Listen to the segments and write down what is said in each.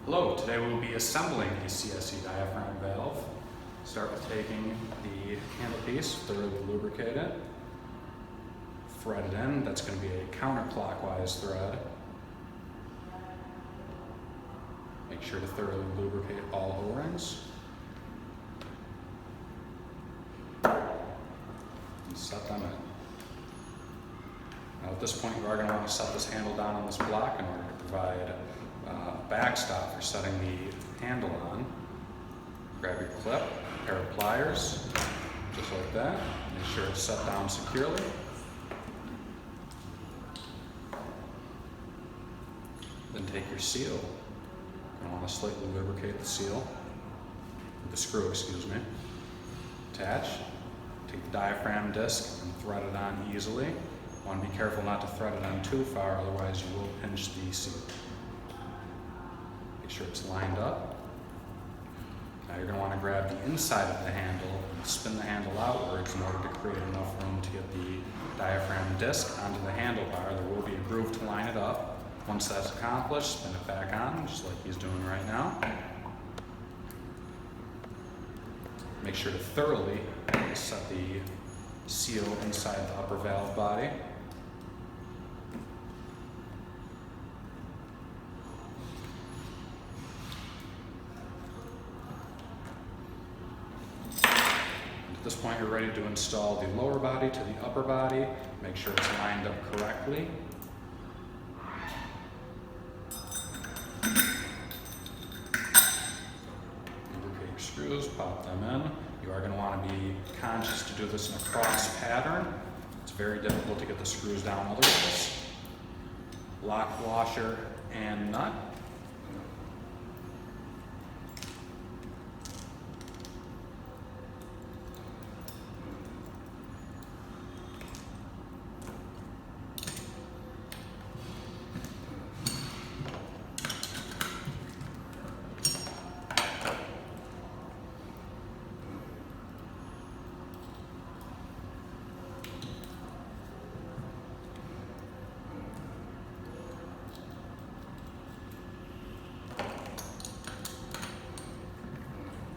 Hello, today we will be assembling a CSE diaphragm valve. Start with taking the handle piece, thoroughly lubricate it, thread it in. That's going to be a counterclockwise thread. Make sure to thoroughly lubricate all O-rings. And set them in. Now at this point you are going to want to set this handle down on this block in order to provide backstop for setting the handle on. Grab your clip, a pair of pliers, just like that. Make sure it's set down securely. Then take your seal. You want to slightly lubricate the seal, the screw, excuse me. Attach. Take the diaphragm disc and thread it on easily. You want to be careful not to thread it on too far, otherwise you will pinch the seal. Make sure it's lined up. Now you're going to want to grab the inside of the handle and spin the handle outwards in order to create enough room to get the diaphragm disc onto the handlebar. There will be a groove to line it up. Once that's accomplished, spin it back on, just like he's doing right now. Make sure to thoroughly set the seal inside the upper valve body. At this point, you're ready to install the lower body to the upper body. Make sure it's lined up correctly. Lubricate your screws, pop them in. You are going to want to be conscious to do this in a cross pattern. It's very difficult to get the screws down otherwise. Lock, washer, and nut.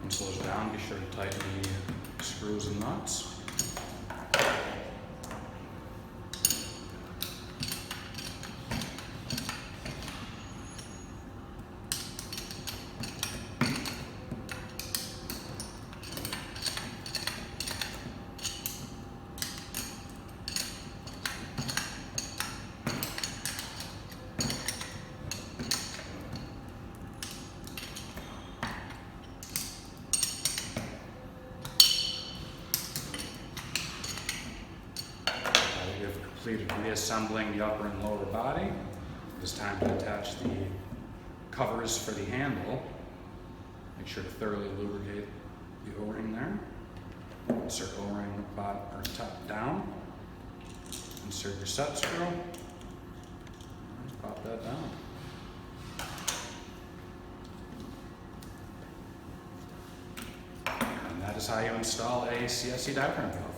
Once those are down, be sure to tighten the screws and nuts. We have completed reassembling the upper and lower body. It's time to attach the covers for the handle. Make sure to thoroughly lubricate the O-ring there. Insert O-ring bottom or top down. Insert your set screw. Pop that down. And that is how you install a CSE diaphragm valve.